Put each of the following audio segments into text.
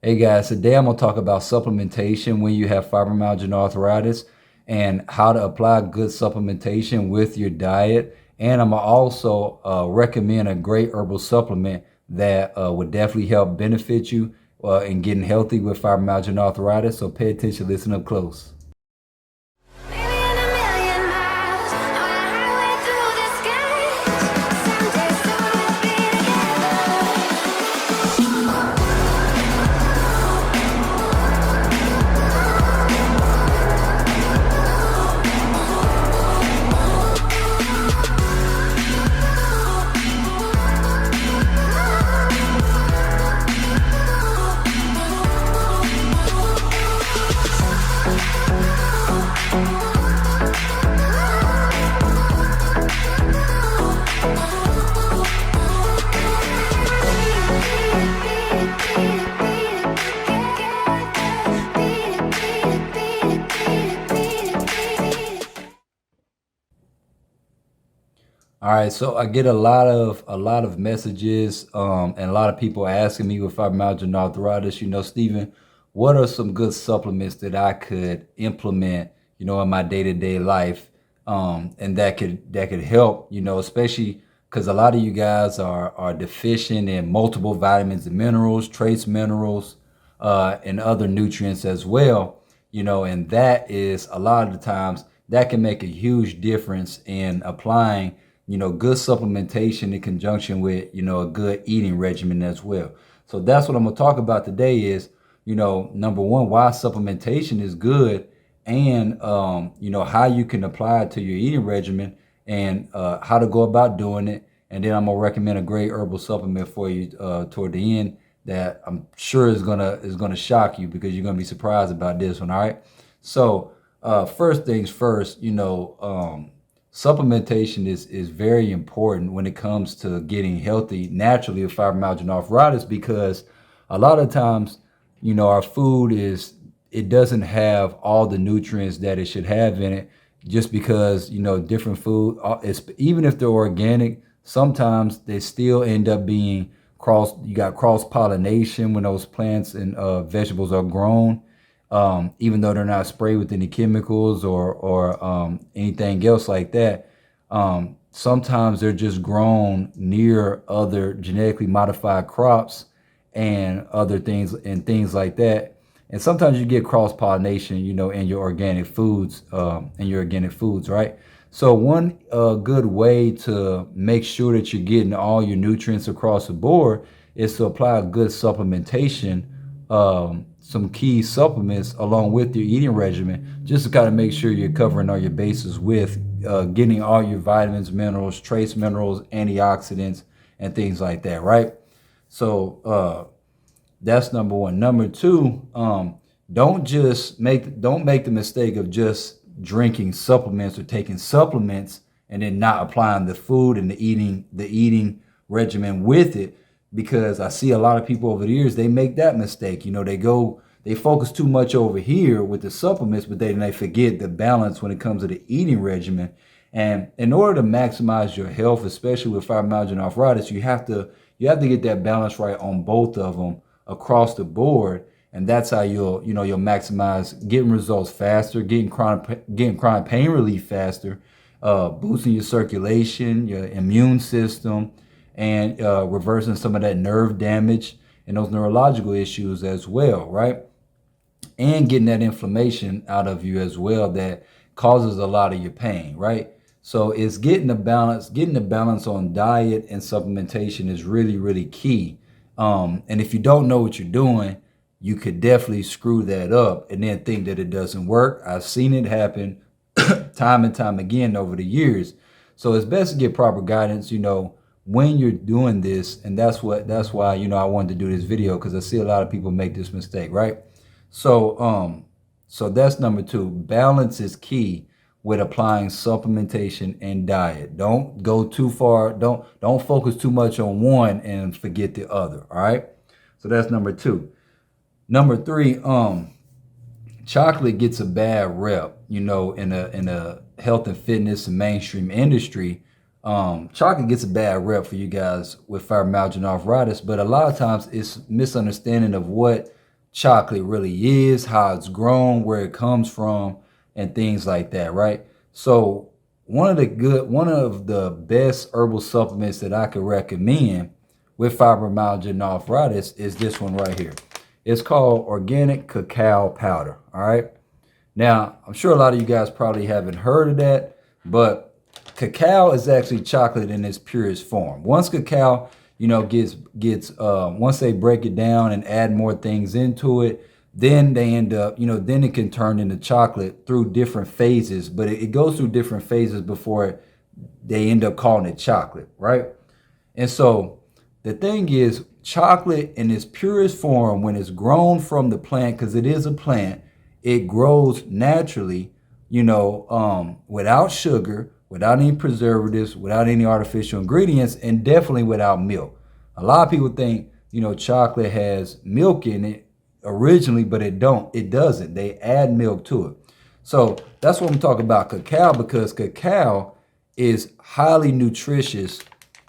Hey guys, today I'm going to talk about supplementation when you have fibromyalgia and arthritis and how to apply good supplementation with your diet. And I'm going to also recommend a great herbal supplement that would definitely help benefit you in getting healthy with fibromyalgia and arthritis. So pay attention, listen up close. All right, so I get a lot of messages and a lot of people asking me with fibromyalgia and arthritis, Stephen, what are some good supplements that I could implement, in my day-to-day life, and that could help, especially because a lot of you guys are deficient in multiple vitamins and minerals, trace minerals, and other nutrients as well, and that is a lot of the times that can make a huge difference in applying good supplementation in conjunction with, a good eating regimen as well. So that's what I'm going to talk about today is, number one, why supplementation is good and, how you can apply it to your eating regimen and how to go about doing it. And then I'm going to recommend a great herbal supplement for you toward the end that I'm sure is gonna shock you because you're gonna be surprised about this one. All right. So first things first, supplementation is very important when it comes to getting healthy naturally with fibromyalgia and arthritis because a lot of times, our food it doesn't have all the nutrients that it should have in it just because, different food, even if they're organic, sometimes they still end up being you got cross pollination when those plants and vegetables are grown even though they're not sprayed with any chemicals or anything else like that. Sometimes they're just grown near other genetically modified crops and other things like that. And sometimes you get cross pollination, in your organic foods, right? So one good way to make sure that you're getting all your nutrients across the board is to apply a good supplementation, some key supplements along with your eating regimen, just to kind of make sure you're covering all your bases with getting all your vitamins, minerals, trace minerals, antioxidants, and things like that, right? So that's number one. Number two, don't make the mistake of just drinking supplements or taking supplements and then not applying the food and the eating regimen with it, because I see a lot of people over the years, they make that mistake. They focus too much over here with the supplements, but then they forget the balance when it comes to the eating regimen. And in order to maximize your health, especially with fibromyalgia and arthritis, you have to get that balance right on both of them across the board. And that's how you'll maximize getting results faster, getting chronic pain relief faster, boosting your circulation, your immune system, and reversing some of that nerve damage and those neurological issues as well, right? And getting that inflammation out of you as well that causes a lot of your pain, right? So it's getting the balance on diet and supplementation is really, really key. And if you don't know what you're doing, you could definitely screw that up and then think that it doesn't work. I've seen it happen time and time again over the years. So it's best to get proper guidance, when you're doing this. And that's why, I wanted to do this video, because I see a lot of people make this mistake, right? So, so that's number two. Balance is key with applying supplementation and diet. Don't go too far. Don't focus too much on one and forget the other. All right. So that's number two. Number three, chocolate gets a bad rep, in a health and fitness and mainstream industry. Chocolate gets a bad rep for you guys with fibromyalgia and arthritis, but a lot of times it's misunderstanding of what chocolate really is, how it's grown, where it comes from, and things like that, right? So one of the best herbal supplements that I could recommend with fibromyalgia and arthritis is this one right here. It's called organic cacao powder. All right. Now, I'm sure a lot of you guys probably haven't heard of that, but cacao is actually chocolate in its purest form. Once cacao, gets once they break it down and add more things into it, then they end up, then it can turn into chocolate through different phases, but it goes through different phases before they end up calling it chocolate, right? And so the thing is, chocolate in its purest form, when it's grown from the plant, because it is a plant, it grows naturally, without sugar, without any preservatives, without any artificial ingredients, and definitely without milk. A lot of people think, chocolate has milk in it originally, but it doesn't. They add milk to it. So that's what I'm talking about cacao, because cacao is highly nutritious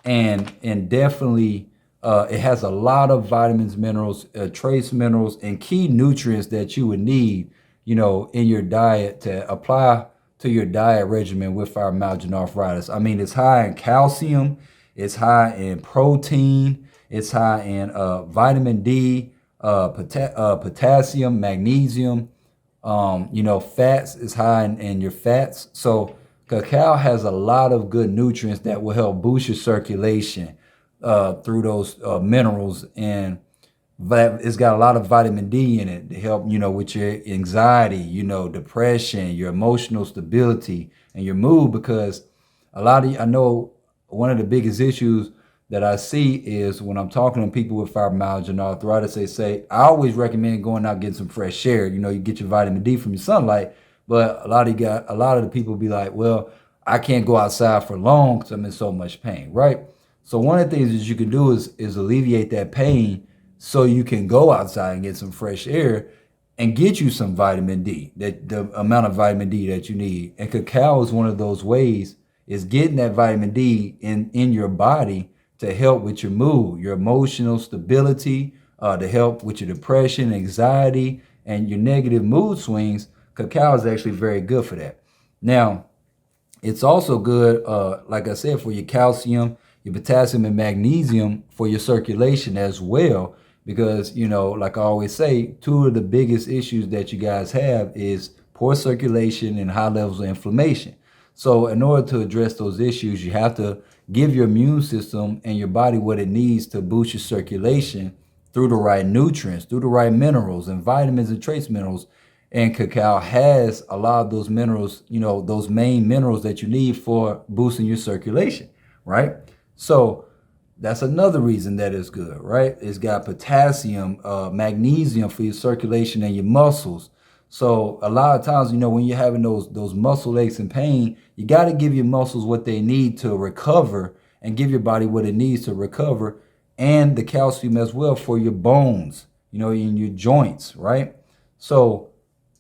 and definitely it has a lot of vitamins, minerals, trace minerals, and key nutrients that you would need, in your diet to apply to your diet regimen with fibromyalgia and arthritis. I mean, it's high in calcium, it's high in protein, it's high in vitamin D, potassium, magnesium, fats is high in your fats. So cacao has a lot of good nutrients that will help boost your circulation through those minerals, and it's got a lot of vitamin D in it to help, with your anxiety, depression, your emotional stability, and your mood. Because I know one of the biggest issues that I see is when I'm talking to people with fibromyalgia and arthritis, they say, I always recommend going out and getting some fresh air. You get your vitamin D from your sunlight, but a lot of the people be like, well, I can't go outside for long because I'm in so much pain, right? So one of the things that you can do is alleviate that pain so you can go outside and get some fresh air and get you some vitamin D, that the amount of vitamin D that you need. And cacao is one of those ways, is getting that vitamin D in your body to help with your mood, your emotional stability, to help with your depression, anxiety, and your negative mood swings. Cacao is actually very good for that. Now, it's also good, like I said, for your calcium, your potassium, and magnesium for your circulation as well. Because, like I always say, two of the biggest issues that you guys have is poor circulation and high levels of inflammation. So in order to address those issues, you have to give your immune system and your body what it needs to boost your circulation through the right nutrients, through the right minerals and vitamins and trace minerals. And cacao has a lot of those minerals, those main minerals that you need for boosting your circulation, right? So that's another reason that it's good, right? It's got potassium, magnesium for your circulation and your muscles. So a lot of times, when you're having those muscle aches and pain, you got to give your muscles what they need to recover and give your body what it needs to recover, and the calcium as well for your bones, in your joints, right? So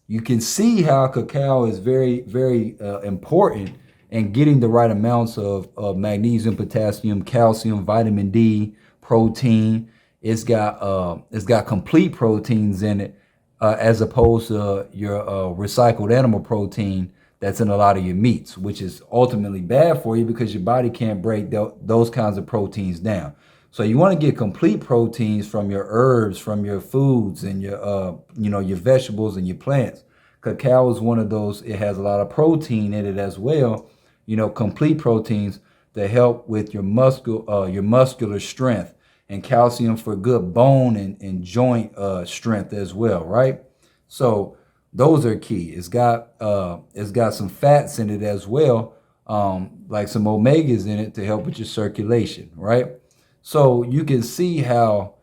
you can see how cacao is very, very important and getting the right amounts of magnesium, potassium, calcium, vitamin D, protein. It's got complete proteins in it, as opposed to your recycled animal protein that's in a lot of your meats, which is ultimately bad for you because your body can't break those kinds of proteins down. So you want to get complete proteins from your herbs, from your foods, and your vegetables and your plants. Cacao is one of those. It has a lot of protein in it as well. Complete proteins that help with your muscular strength, and calcium for good bone and joint strength as well, right? So those are key. It's got some fats in it as well, like some omegas in it to help with your circulation, right? So you can see how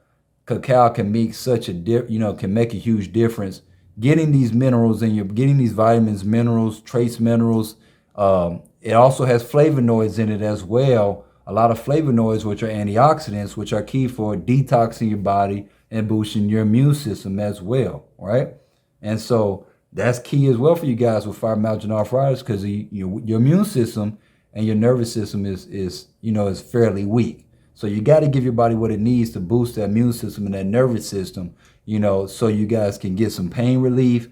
cacao can make can make a huge difference getting these minerals getting these vitamins, minerals, trace minerals. It also has flavonoids in it as well. A lot of flavonoids, which are antioxidants, which are key for detoxing your body and boosting your immune system as well, right? And so that's key as well for you guys with fibromyalgia and arthritis, because your immune system and your nervous system is fairly weak. So you got to give your body what it needs to boost that immune system and that nervous system, so you guys can get some pain relief,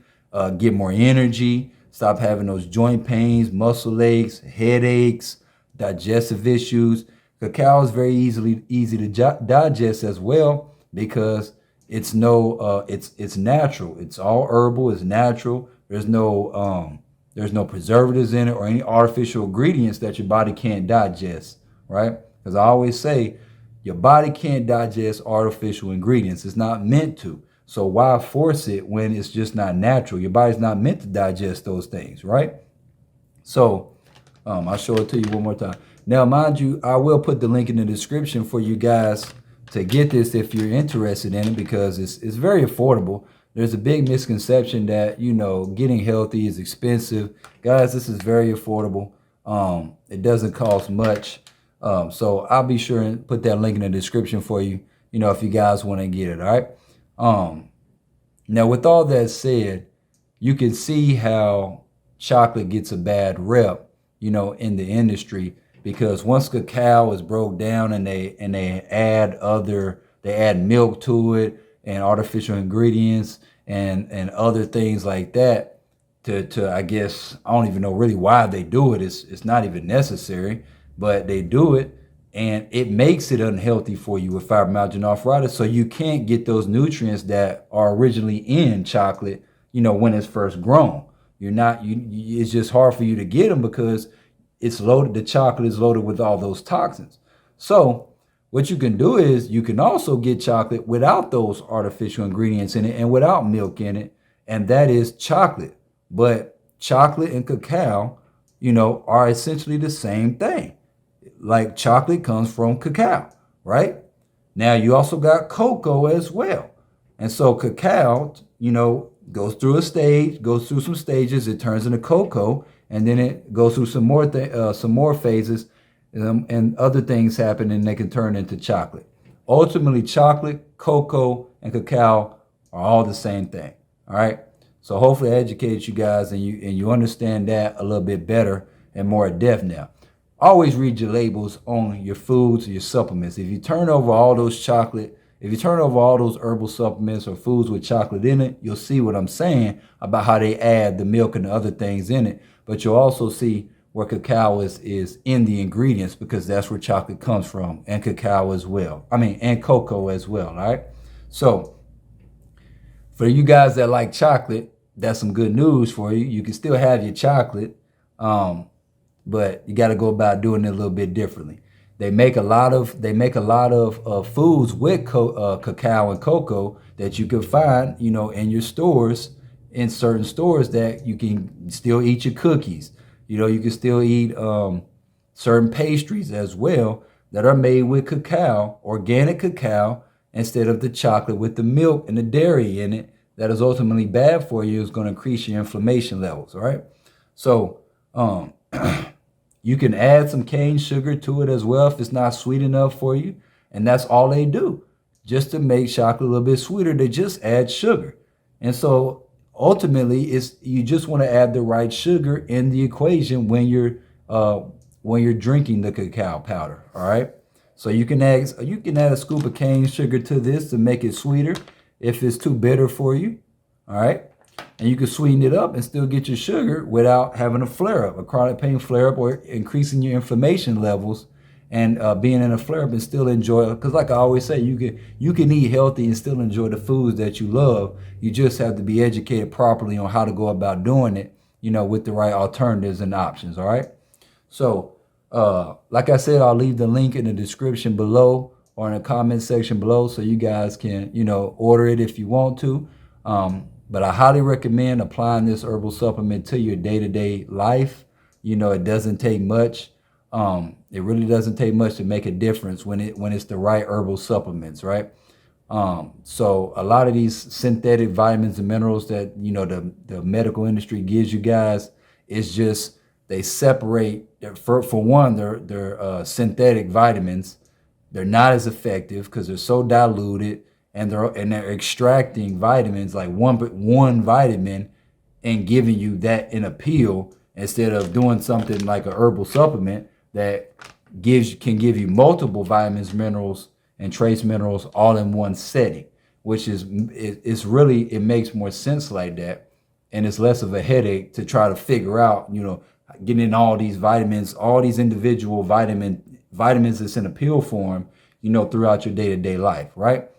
get more energy, stop having those joint pains, muscle aches, headaches, digestive issues. Cacao is very easy to digest as well because it's natural. It's all herbal. It's natural. There's no preservatives in it or any artificial ingredients that your body can't digest, right? Because I always say your body can't digest artificial ingredients. It's not meant to. So why force it when it's just not natural? Your body's not meant to digest those things, right? So I'll show it to you one more time. Now, mind you, I will put the link in the description for you guys to get this if you're interested in it, because it's very affordable. There's a big misconception that, getting healthy is expensive. Guys, this is very affordable. It doesn't cost much. So I'll be sure and put that link in the description for you, if you guys want to get it, all right? Now, with all that said, you can see how chocolate gets a bad rep, in the industry, because once cacao is broke down and they add milk to it and artificial ingredients and other things like that to I guess, I don't even know really why they do it. It's not even necessary, but they do it, and it makes it unhealthy for you with fibromyalgia and arthritis. So you can't get those nutrients that are originally in chocolate, when it's first grown. It's just hard for you to get them because it's loaded. The chocolate is loaded with all those toxins. So what you can do is you can also get chocolate without those artificial ingredients in it and without milk in it, and that is chocolate. But chocolate and cacao, are essentially the same thing. Like chocolate comes from cacao, right? Now you also got cocoa as well. And so cacao, goes through some stages, it turns into cocoa, and then it goes through some more phases, and other things happen, and they can turn into chocolate. Ultimately, chocolate, cocoa, and cacao are all the same thing. All right. So hopefully I educated you guys and you understand that a little bit better and more in depth now. Always read your labels on your foods or your supplements. If you turn over all those herbal supplements or foods with chocolate in it, you'll see what I'm saying about how they add the milk and the other things in it. But you'll also see where cacao is in the ingredients, because that's where chocolate comes from, and cacao as well. And cocoa as well, all right? So for you guys that like chocolate, that's some good news for you. You can still have your chocolate, but you got to go about doing it a little bit differently. They make a lot of foods with cacao and cocoa that you can find, in your stores, in certain stores, that you can still eat your cookies. You can still eat certain pastries as well that are made with cacao, organic cacao, instead of the chocolate with the milk and the dairy in it. That is ultimately bad for you. It's going to increase your inflammation levels, all right? So you can add some cane sugar to it as well if it's not sweet enough for you. And that's all they do. Just to make chocolate a little bit sweeter, they just add sugar. And so ultimately, you just want to add the right sugar in the equation when you're drinking the cacao powder, all right? So you can add a scoop of cane sugar to this to make it sweeter if it's too bitter for you, all right? And you can sweeten it up and still get your sugar without having a flare-up, a chronic pain flare-up, or increasing your inflammation levels and being in a flare-up, and still enjoy it. Because like I always say, you can eat healthy and still enjoy the foods that you love. You just have to be educated properly on how to go about doing it, with the right alternatives and options, all right? So like I said, I'll leave the link in the description below or in the comment section below, so you guys can, order it if you want to. But I highly recommend applying this herbal supplement to your day-to-day life. It doesn't take much. It really doesn't take much to make a difference when it's the right herbal supplements, right? So a lot of these synthetic vitamins and minerals that, the medical industry gives you guys, is just, they separate, for one, they're synthetic vitamins. They're not as effective because they're so diluted, and they're extracting vitamins, like one vitamin, and giving you that in a pill instead of doing something like a herbal supplement that can give you multiple vitamins, minerals, and trace minerals all in one setting, which is it's really, it makes more sense like that, and it's less of a headache to try to figure out, getting in all these vitamins, all these individual vitamins that's in a pill form, throughout your day-to-day life, right?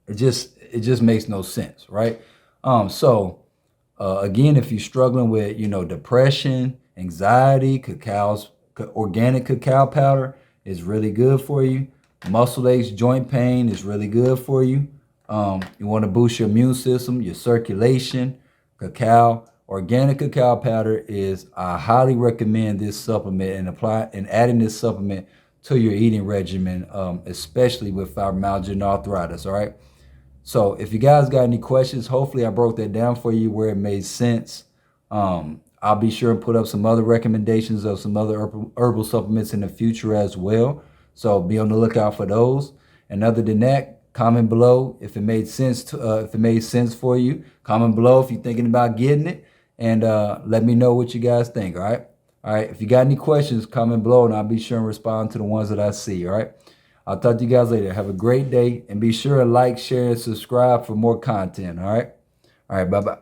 It just makes no sense, right? Again, if you're struggling with, depression, anxiety, organic cacao powder is really good for you. Muscle aches, joint pain is really good for you. You want to boost your immune system, your circulation. Organic cacao powder I highly recommend this supplement, and adding this supplement to your eating regimen, especially with fibromyalgia and arthritis, all right? So if you guys got any questions, hopefully I broke that down for you where it made sense. I'll be sure and put up some other recommendations of some other herbal supplements in the future as well. So be on the lookout for those. And other than that, comment below if it made sense for you. Comment below if you're thinking about getting it, and let me know what you guys think. All right. All right. If you got any questions, comment below, and I'll be sure and respond to the ones that I see. All right. I'll talk to you guys later. Have a great day, and be sure to like, share, and subscribe for more content. All right. All right. Bye bye.